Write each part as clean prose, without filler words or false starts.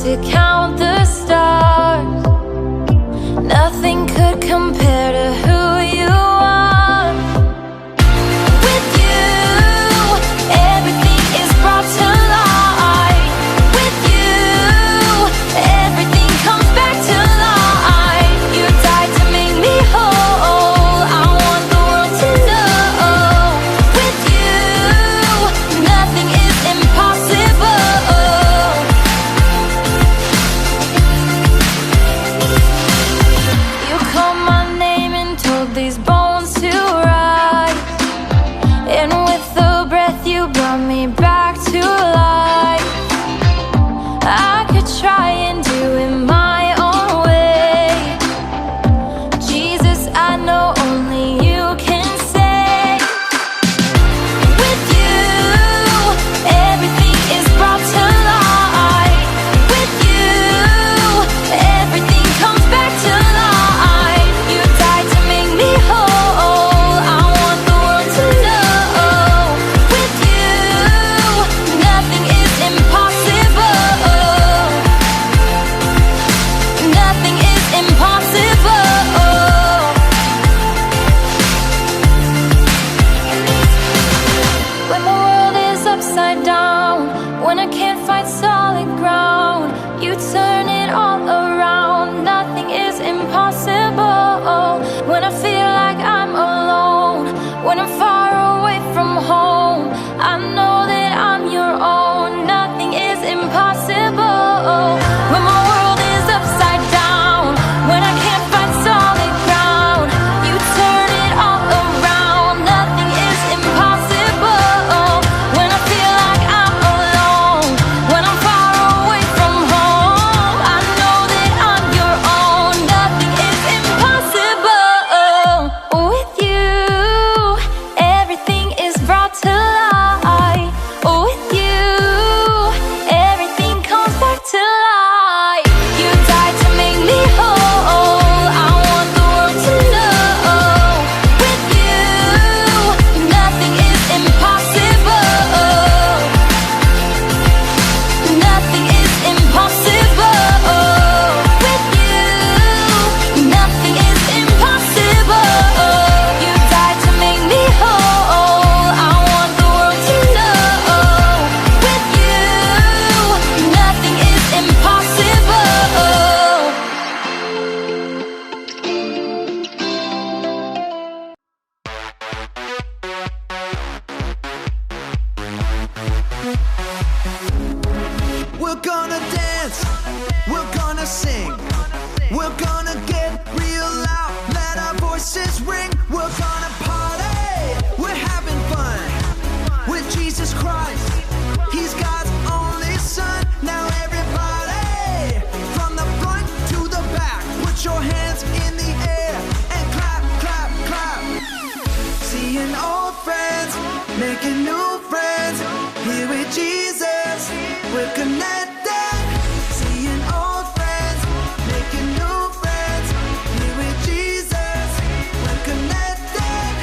to count the stars. Nothing could compare to who you are. With you, everything is brought to light. With you, everything comes back to life. You died to make me whole. I want the world to know. With you, nothing is impossible. You called my name and told these bones to rise. And with the breath you brought me back to life. I could try and do it my own way. Jesus, I know only you can save. With you, everything is brought to light. With you, everything comes back to life. You died to make me whole. I want the world to know. With you, nothing is impossible. Nothing is impossible. When the world is upside down, when I can't find solid ground, you turn it all around. Nothing is impossible. When I feel like I'm alone, when I'm far away from home, I know that I'm your own. Nothing is impossible. When my world is upside down, when I can't find solid ground, you turn it all around. Nothing is impossible. When I feel like I'm alone, when I'm far away from home, I know that I'm your own. Nothing is impossible. With you, everything is brought to light. With you, everything comes back to life. You died to make me whole. I want the world to know. With you, nothing is impossible. Nothing is impossible. With you, nothing is impossible. You died to make me whole. I want the world to know. With you, nothing is impossible. We're gonna dance, we're gonna sing, we're gonna get real loud, let our voices ring. We're gonna party, we're having fun with Jesus Christ. He's God's only son. Now everybody, from the front to the back, put your hands in the air and clap, clap, clap. Seeing old friends, making new friends, here with Jesus, we're connected. Seeing old friends, making new friends, here with Jesus, we're connected.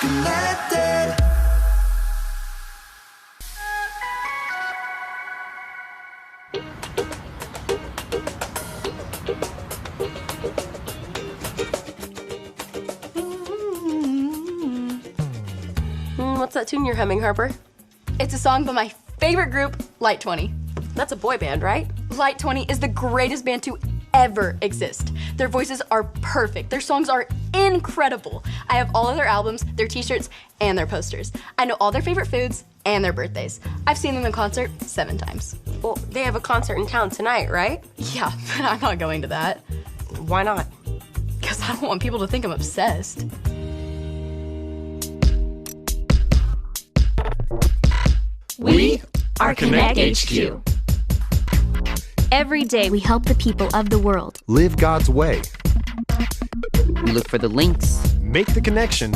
Connected. What's that tune you're humming, Harper? It's a song by my favorite group, Light 20. That's a boy band, right? Light 20 is the greatest band to ever exist. Their voices are perfect. Their songs are incredible. I have all of their albums, their t-shirts, and their posters. I know all their favorite foods and their birthdays. I've seen them in concert 7 times. Well, they have a concert in town tonight, right? Yeah, but I'm not going to that. Why not? Because I don't want people to think I'm obsessed. We are Connect HQ. Every day we help the people of the world. Live God's way. We look for the links. Make the connection.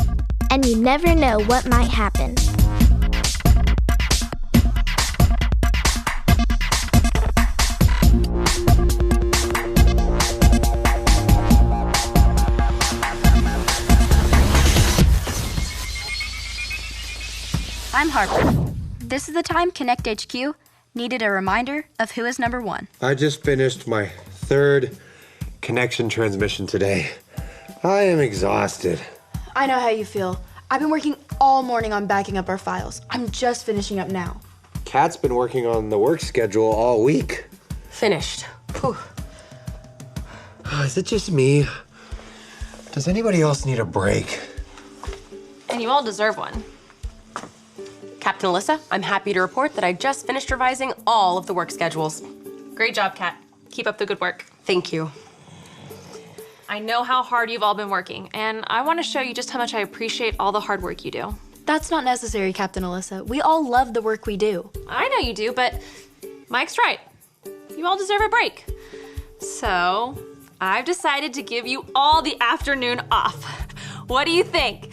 And you never know what might happen. I'm Harper. This is the time Connect HQ needed a reminder of who is number one. I just finished my third connection transmission today. I am exhausted. I know how you feel. I've been working all morning on backing up our files. I'm just finishing up now. Kat's been working on the work schedule all week. Finished. Whew. Is it just me? Does anybody else need a break? And you all deserve one. Captain Alyssa, I'm happy to report that I just finished revising all of the work schedules. Great job, Kat. Keep up the good work. Thank you. I know how hard you've all been working, and I want to show you just how much I appreciate all the hard work you do. That's not necessary, Captain Alyssa. We all love the work we do. I know you do, but Mike's right. You all deserve a break. So, I've decided to give you all the afternoon off. What do you think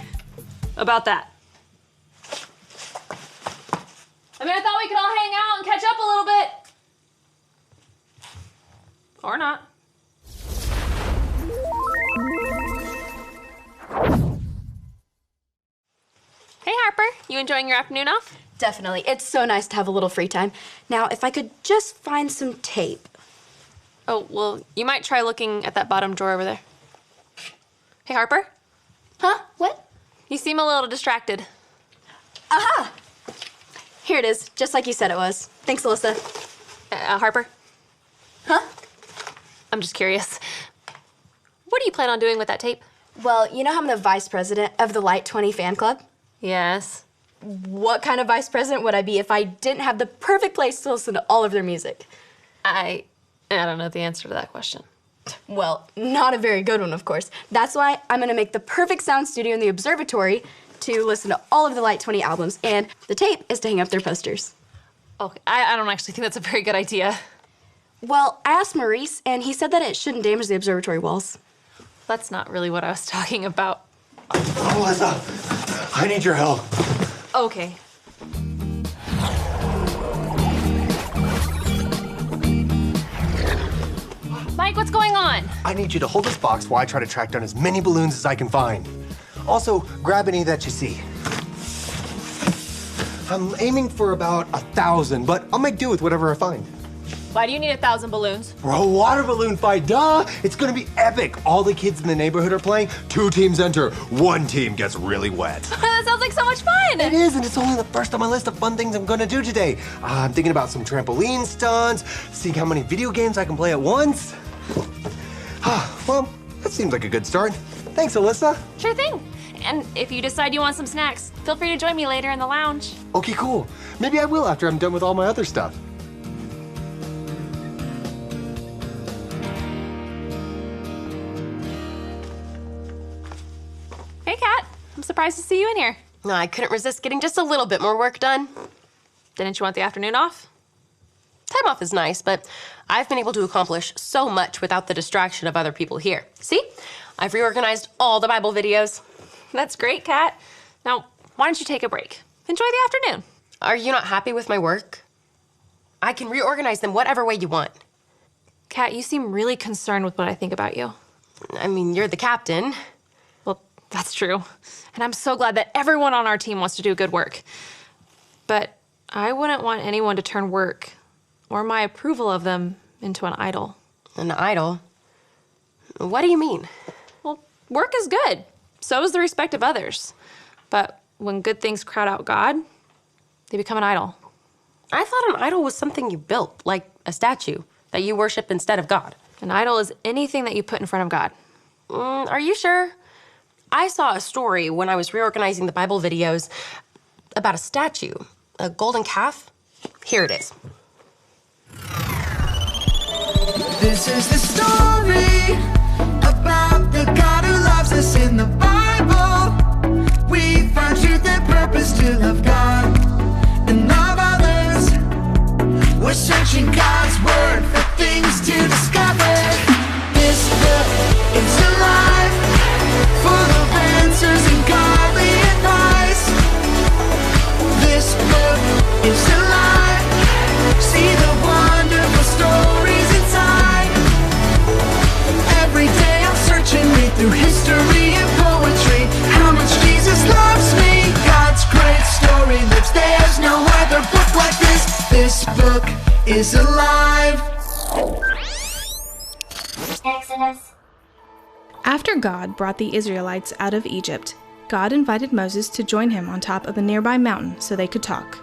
about that? I mean, I thought we could all hang out and catch up a little bit. Or not. Hey, Harper. You enjoying your afternoon off? Definitely. It's so nice to have a little free time. Now, if I could just find some tape. Oh, well, you might try looking at that bottom drawer over there. Hey, Harper. Huh? What? You seem a little distracted. Aha! Here it is, just like you said it was. Thanks, Alyssa. Harper? Huh? I'm just curious. What do you plan on doing with that tape? Well, you know how I'm the vice president of the Light 20 fan club? Yes. What kind of vice president would I be if I didn't have the perfect place to listen to all of their music? I don't know the answer to that question. Well, not a very good one, of course. That's why I'm gonna make the perfect sound studio in the observatory to listen to all of the Light 20 albums, and the tape is to hang up their posters. Okay, I don't actually think that's a very good idea. Well, I asked Maurice, and he said that it shouldn't damage the observatory walls. That's not really what I was talking about. Alyssa, I need your help. Okay. Mike, what's going on? I need you to hold this box while I try to track down as many balloons as I can find. Also, grab any that you see. I'm aiming for about 1,000, but I'll make do with whatever I find. Why do you need 1,000 balloons? For a water balloon fight, duh! It's gonna be epic. All the kids in the neighborhood are playing. 2 teams enter. 1 team gets really wet. That sounds like so much fun! It is, and it's only the first on my list of fun things I'm gonna do today. I'm thinking about some trampoline stunts, seeing how many video games I can play at once. Well, that seems like a good start. Thanks, Alyssa. Sure thing. And if you decide you want some snacks, feel free to join me later in the lounge. Okay, cool. Maybe I will after I'm done with all my other stuff. Hey, Kat. I'm surprised to see you in here. I couldn't resist getting just a little bit more work done. Didn't you want the afternoon off? Time off is nice, but I've been able to accomplish so much without the distraction of other people here. See? I've reorganized all the Bible videos. That's great, Kat. Now, why don't you take a break? Enjoy the afternoon. Are you not happy with my work? I can reorganize them whatever way you want. Kat, you seem really concerned with what I think about you. I mean, you're the captain. Well, that's true. And I'm so glad that everyone on our team wants to do good work. But I wouldn't want anyone to turn work or my approval of them into an idol. An idol? What do you mean? Well, work is good. So is the respect of others. But when good things crowd out God, they become an idol. I thought an idol was something you built, like a statue, that you worship instead of God. An idol is anything that you put in front of God. Are you sure? I saw a story when I was reorganizing the Bible videos about a statue, a golden calf. Here it is. This is the story about the God who loves us in the Bible. We find truth and purpose to love God and love others. We're searching God's word for things to discover. This book is alive, full of answers and godly advice. This book is alive. See the wonderful stories inside. Every day I'm searching, read through history and poetry. How much Jesus loves me. God's great story lives, there's no other. is alive. Exodus. After God brought the Israelites out of Egypt, God invited Moses to join him on top of a nearby mountain so they could talk.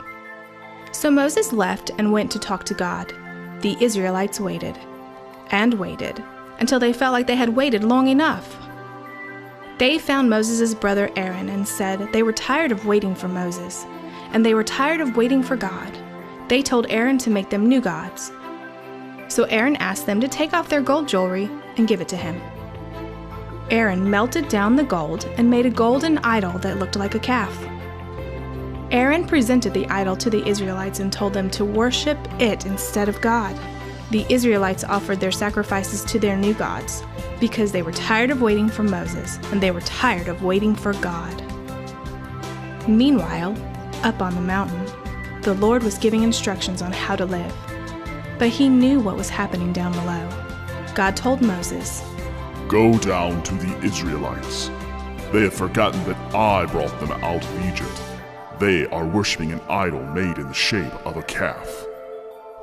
So Moses left and went to talk to God. The Israelites waited and waited until they felt like they had waited long enough. They found Moses' brother Aaron and said they were tired of waiting for Moses, and they were tired of waiting for God. They told Aaron to make them new gods. So Aaron asked them to take off their gold jewelry and give it to him. Aaron melted down the gold and made a golden idol that looked like a calf. Aaron presented the idol to the Israelites and told them to worship it instead of God. The Israelites offered their sacrifices to their new gods because they were tired of waiting for Moses and they were tired of waiting for God. Meanwhile, up on the mountain, the Lord was giving instructions on how to live. But he knew what was happening down below. God told Moses, "Go down to the Israelites. They have forgotten that I brought them out of Egypt. They are worshiping an idol made in the shape of a calf."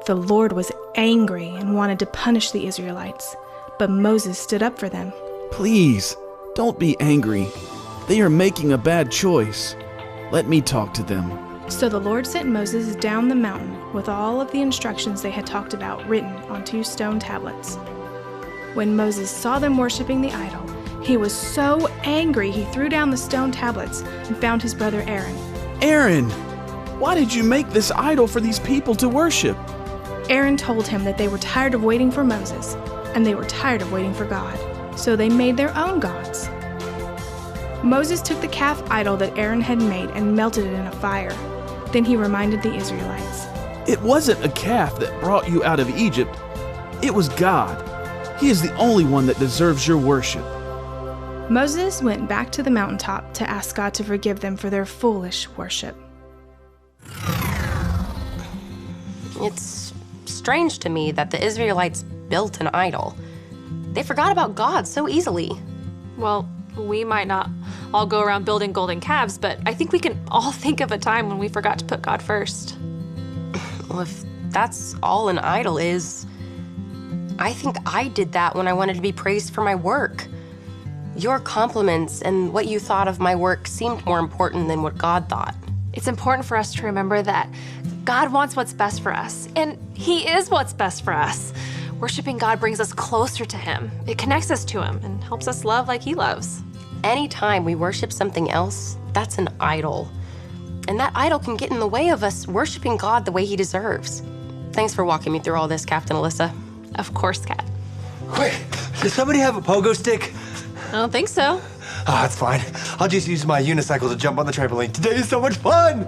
The Lord was angry and wanted to punish the Israelites, but Moses stood up for them. Please, don't be angry. They are making a bad choice. Let me talk to them. So the Lord sent Moses down the mountain with all of the instructions they had talked about written on 2 stone tablets. When Moses saw them worshiping the idol, he was so angry he threw down the stone tablets and found his brother Aaron. Aaron, why did you make this idol for these people to worship? Aaron told him that they were tired of waiting for Moses, and they were tired of waiting for God, so they made their own gods. Moses took the calf idol that Aaron had made and melted it in a fire. Then he reminded the Israelites, It wasn't a calf that brought you out of Egypt. It was God. He is the only one that deserves your worship. Moses went back to the mountaintop to ask God to forgive them for their foolish worship. It's strange to me that the Israelites built an idol. They forgot about God so easily. Well, we might not all go around building golden calves, but I think we can all think of a time when we forgot to put God first. Well, if that's all an idol is, I think I did that when I wanted to be praised for my work. Your compliments and what you thought of my work seemed more important than what God thought. It's important for us to remember that God wants what's best for us, and He is what's best for us. Worshiping God brings us closer to Him. It connects us to Him and helps us love like He loves. Anytime we worship something else, that's an idol. And that idol can get in the way of us worshiping God the way He deserves. Thanks for walking me through all this, Captain Alyssa. Of course, Kat. Wait, does somebody have a pogo stick? I don't think so. Ah, it's fine. I'll just use my unicycle to jump on the trampoline. Today is so much fun!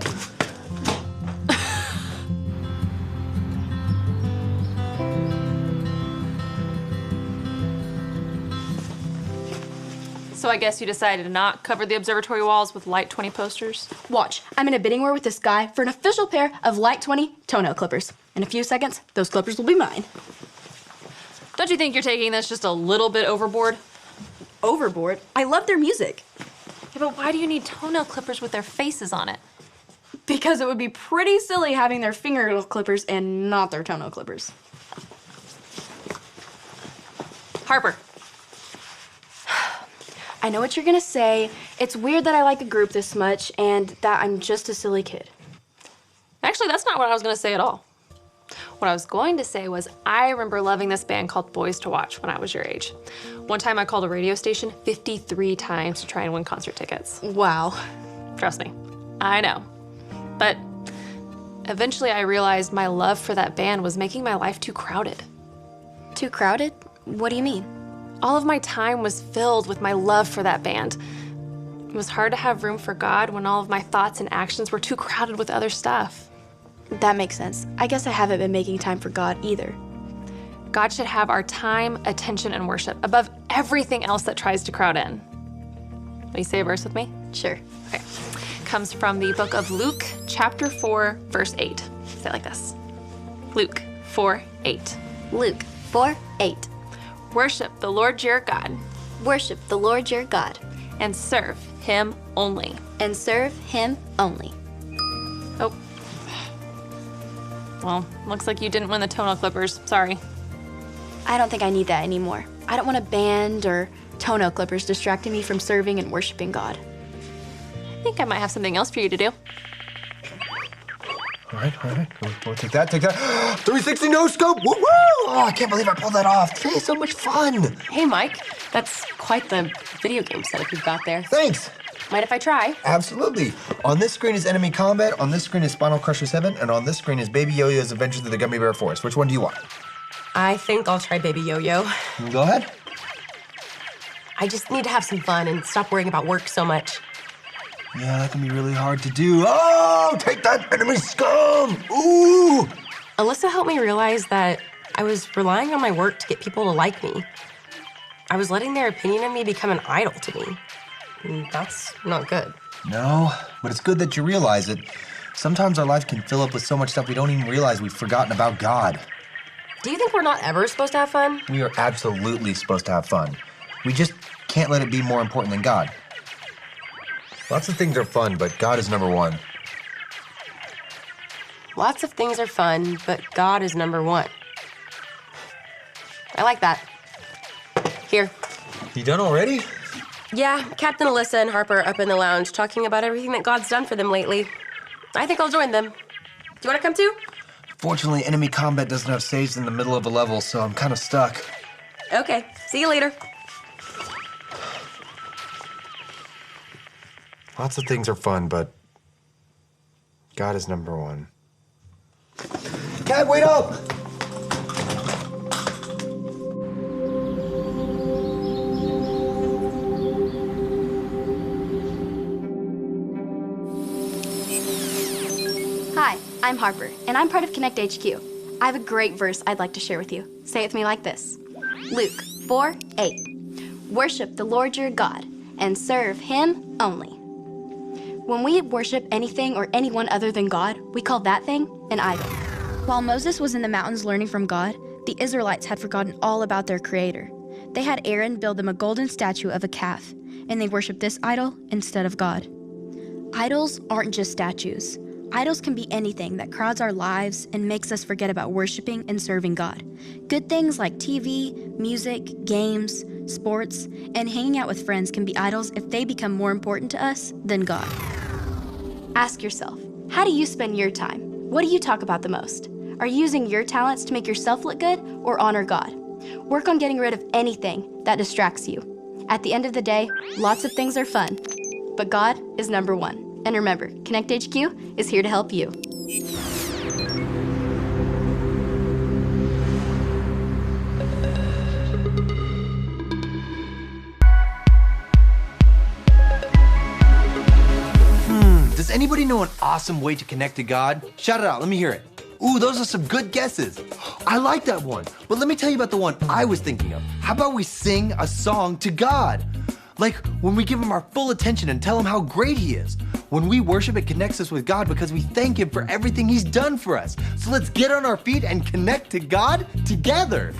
So I guess you decided to not cover the observatory walls with Light 20 posters? Watch, I'm in a bidding war with this guy for an official pair of Light 20 toenail clippers. In a few seconds, those clippers will be mine. Don't you think you're taking this just a little bit overboard? Overboard? I love their music. Yeah, but why do you need toenail clippers with their faces on it? Because it would be pretty silly having their fingernail clippers and not their toenail clippers. Harper. I know what you're gonna say. It's weird that I like a group this much and that I'm just a silly kid. Actually, that's not what I was gonna say at all. What I was going to say was I remember loving this band called Boys to Watch when I was your age. One time I called a radio station 53 times to try and win concert tickets. Wow. Trust me, I know. But eventually I realized my love for that band was making my life too crowded. Too crowded? What do you mean? All of my time was filled with my love for that band. It was hard to have room for God when all of my thoughts and actions were too crowded with other stuff. That makes sense. I guess I haven't been making time for God either. God should have our time, attention, and worship above everything else that tries to crowd in. Will you say a verse with me? Sure. Okay. Comes from the book of Luke, chapter 4, verse 8. Say it like this. Luke 4:8. Luke 4:8. Worship the Lord your God. Worship the Lord your God. And serve Him only. And serve Him only. Oh. Well, looks like you didn't win the toenail clippers. Sorry. I don't think I need that anymore. I don't want a band or toenail clippers distracting me from serving and worshiping God. I think I might have something else for you to do. All right. We'll take that. 360 no scope. Woo woo! Oh, I can't believe I pulled that off. Today is so much fun. Hey, Mike, that's quite the video game setup you've got there. Thanks. Mind if I try? Absolutely. On this screen is Enemy Combat, on this screen is Spinal Crusher 7, and on this screen is Baby Yo-Yo's Adventure Through the Gummy Bear Forest. Which one do you want? I think I'll try Baby Yo-Yo. Go ahead. I just need to have some fun and stop worrying about work so much. Yeah, that can be really hard to do. Oh, take that, enemy scum! Ooh! Alyssa helped me realize that I was relying on my work to get people to like me. I was letting their opinion of me become an idol to me. And that's not good. No, but it's good that you realize it. Sometimes our life can fill up with so much stuff we don't even realize we've forgotten about God. Do you think we're not ever supposed to have fun? We are absolutely supposed to have fun. We just can't let it be more important than God. Lots of things are fun, but God is number one. Lots of things are fun, but God is number one. I like that. Here. You done already? Yeah, Captain Alyssa and Harper are up in the lounge talking about everything that God's done for them lately. I think I'll join them. Do you want to come too? Fortunately, Enemy Combat doesn't have saves in the middle of a level, so I'm kind of stuck. Okay, see you later. Lots of things are fun, but God is number one. Cat, wait up! Hi, I'm Harper, and I'm part of Connect HQ. I have a great verse I'd like to share with you. Say it with me like this. Luke 4:8. Worship the Lord your God and serve him only. When we worship anything or anyone other than God, we call that thing an idol. While Moses was in the mountains learning from God, the Israelites had forgotten all about their Creator. They had Aaron build them a golden statue of a calf, and they worshiped this idol instead of God. Idols aren't just statues. Idols can be anything that crowds our lives and makes us forget about worshiping and serving God. Good things like TV, music, games, sports, and hanging out with friends can be idols if they become more important to us than God. Ask yourself, how do you spend your time? What do you talk about the most? Are you using your talents to make yourself look good or honor God? Work on getting rid of anything that distracts you. At the end of the day, lots of things are fun, but God is number one. And remember, Connect HQ is here to help you. Does anybody know an awesome way to connect to God? Shout it out, let me hear it. Ooh, those are some good guesses. I like that one, but let me tell you about the one I was thinking of. How about we sing a song to God? Like when we give him our full attention and tell him how great he is. When we worship, it connects us with God because we thank him for everything he's done for us. So let's get on our feet and connect to God together.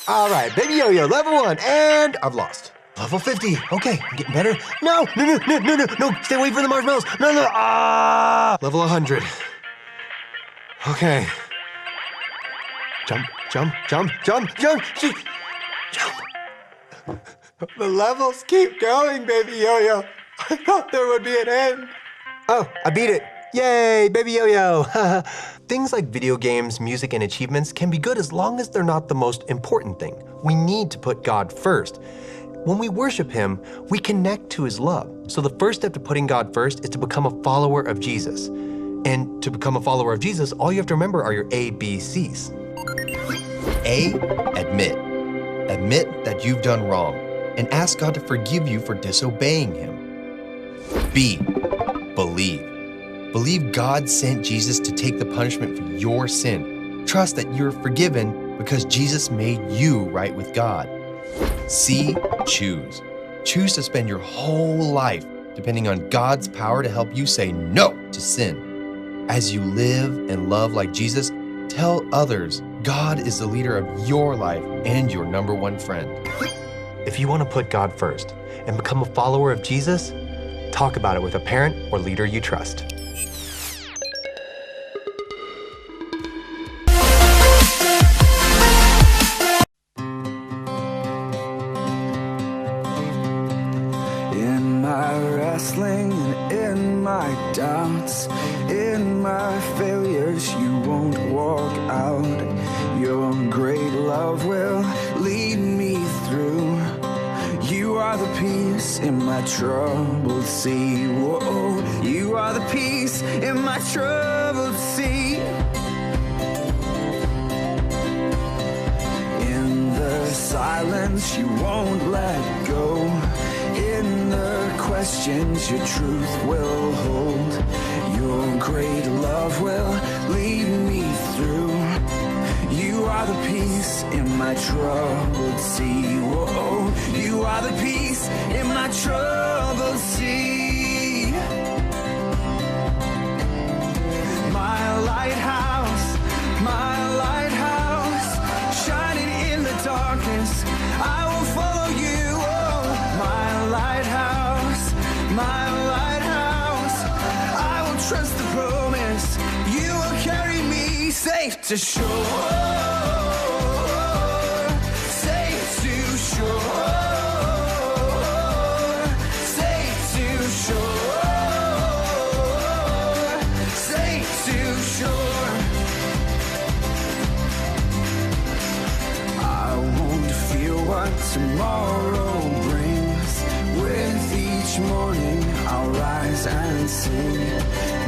All right, Baby Yo-Yo, level 1, and I've lost. Level 50. Okay, I'm getting better. No, stay away from the marshmallows. No. Level 100. Okay. Jump. The levels keep going, Baby Yo-Yo. I thought there would be an end. Oh, I beat it. Yay, Baby Yo-Yo. Things like video games, music, and achievements can be good as long as they're not the most important thing. We need to put God first. When we worship Him, we connect to His love. So the first step to putting God first is to become a follower of Jesus. And to become a follower of Jesus, all you have to remember are your ABCs. A, admit. Admit that you've done wrong and ask God to forgive you for disobeying Him. B, believe. Believe God sent Jesus to take the punishment for your sin. Trust that you're forgiven because Jesus made you right with God. C, choose. Choose to spend your whole life depending on God's power to help you say no to sin. As you live and love like Jesus, tell others God is the leader of your life and your number one friend. If you want to put God first and become a follower of Jesus, talk about it with a parent or leader you trust. In my wrestling and in my doubts, in my failures, you won't walk out. Your great love will lead me through. You are the peace in my troubled sea. Whoa, you are the peace in my troubled sea. In the silence, you won't let go. In the questions, your truth will hold. Your great love will lead me through. You are the peace in my troubled sea. Whoa, you are the peace in my troubled sea. My lighthouse, shining in the darkness, I will follow you. Oh, my lighthouse, I will trust the promise. You will carry me safe to shore, safe to shore, safe to shore, safe to shore. I won't fear what tomorrow brings. With each morning I'll rise and sing.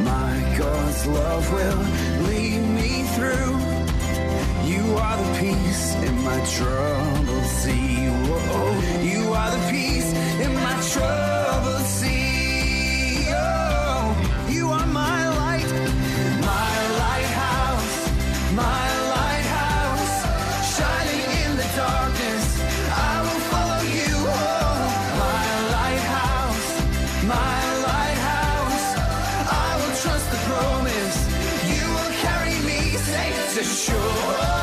My God's love will lead me through. You are the peace in my troubled sea. Whoa, you are the peace in my troubled sea. Oh, you are my light, my lighthouse, shining in the darkness. I will follow you. Oh, my lighthouse, I will trust the promise. You will carry me safe to shore.